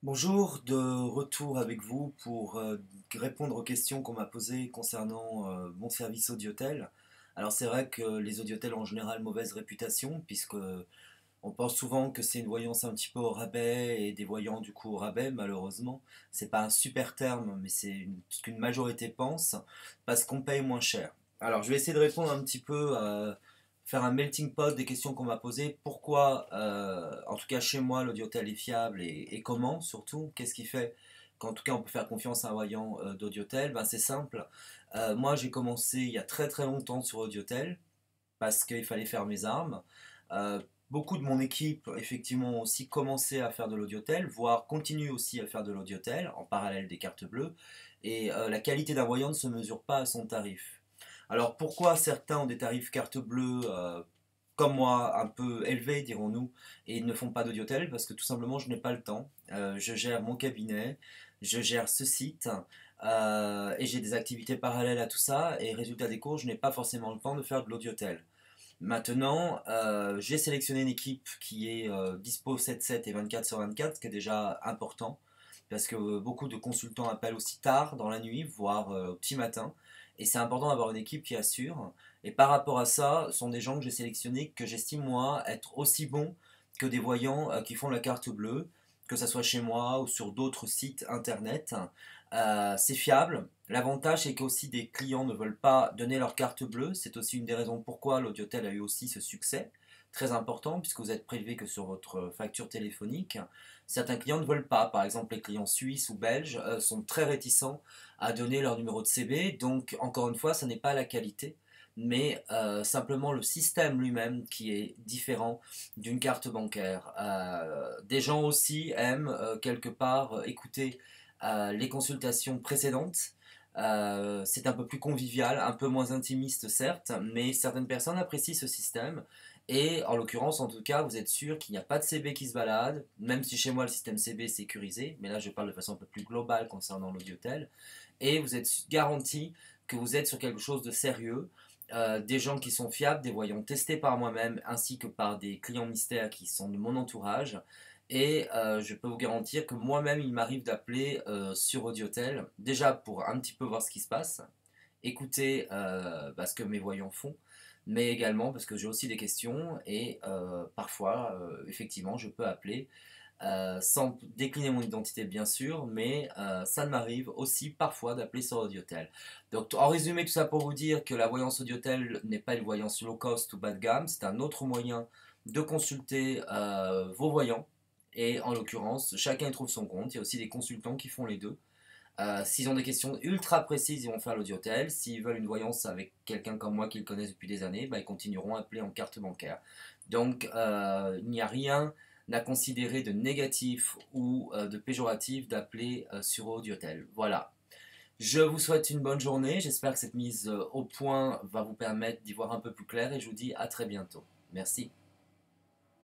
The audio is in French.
Bonjour, de retour avec vous pour répondre aux questions qu'on m'a posées concernant mon service audiotel. Alors c'est vrai que les audiotels ont en général mauvaise réputation puisque on pense souvent que c'est une voyance un petit peu au rabais et des voyants du coup au rabais malheureusement. C'est pas un super terme mais ce qu'une majorité pense parce qu'on paye moins cher. Alors je vais essayer de répondre un petit peu faire un melting pot des questions qu'on m'a posées. Pourquoi, en tout cas chez moi, l'audiotel est fiable et comment surtout? Qu'est-ce qui fait qu'en tout cas on peut faire confiance à un voyant d'audiotel? Ben, c'est simple. Moi j'ai commencé il y a très très longtemps sur audiotel parce qu'il fallait faire mes armes. Euh, Beaucoup de mon équipe effectivement ont aussi commencé à faire de l'audiotel, voire continuent aussi à faire de l'audiotel en parallèle des cartes bleues. Et la qualité d'un voyant ne se mesure pas à son tarif. Alors pourquoi certains ont des tarifs carte bleue comme moi, un peu élevés, dirons-nous, et ne font pas d'audiotel? Parce que tout simplement, je n'ai pas le temps. Je gère mon cabinet, je gère ce site, et j'ai des activités parallèles à tout ça, et résultat des cours, je n'ai pas forcément le temps de faire de l'audiotel. Maintenant, j'ai sélectionné une équipe qui est dispo 7/7 et 24 sur 24, ce qui est déjà important, parce que beaucoup de consultants appellent aussi tard dans la nuit, voire au petit matin, et c'est important d'avoir une équipe qui assure. Et par rapport à ça, ce sont des gens que j'ai sélectionnés que j'estime moi être aussi bons que des voyants qui font la carte bleue, que ce soit chez moi ou sur d'autres sites internet. C'est fiable. L'avantage, c'est qu'aussi des clients ne veulent pas donner leur carte bleue. C'est aussi une des raisons pourquoi l'Audiotel a eu aussi ce succès. Très important, puisque vous êtes prélevé que sur votre facture téléphonique. Certains clients ne veulent pas. Par exemple, les clients suisses ou belges sont très réticents à donner leur numéro de CB. Donc, encore une fois, ça n'est pas la qualité, mais simplement le système lui-même qui est différent d'une carte bancaire. Des gens aussi aiment quelque part écouter les consultations précédentes. C'est un peu plus convivial, un peu moins intimiste certes, mais certaines personnes apprécient ce système. Et en l'occurrence, en tout cas, vous êtes sûr qu'il n'y a pas de CB qui se balade, même si chez moi le système CB est sécurisé, mais là je parle de façon un peu plus globale concernant l'audiotel. Et vous êtes garanti que vous êtes sur quelque chose de sérieux, des gens qui sont fiables, des voyants testés par moi-même, ainsi que par des clients mystères qui sont de mon entourage. Et je peux vous garantir que moi-même, il m'arrive d'appeler sur Audiotel, déjà pour un petit peu voir ce qui se passe, écouter ce que mes voyants font, mais également parce que j'ai aussi des questions et parfois, effectivement, je peux appeler sans décliner mon identité bien sûr, mais ça m'arrive aussi parfois d'appeler sur Audiotel. Donc en résumé, tout ça pour vous dire que la voyance Audiotel n'est pas une voyance low cost ou bas de gamme, c'est un autre moyen de consulter vos voyants. Et en l'occurrence, chacun y trouve son compte. Il y a aussi des consultants qui font les deux. S'ils ont des questions ultra précises, ils vont faire l'audiotel. S'ils veulent une voyance avec quelqu'un comme moi qu'ils connaissent depuis des années, bah, ils continueront à appeler en carte bancaire. Donc, il n'y a rien à considérer de négatif ou de péjoratif d'appeler sur audiotel. Voilà. Je vous souhaite une bonne journée. J'espère que cette mise au point va vous permettre d'y voir un peu plus clair et je vous dis à très bientôt. Merci.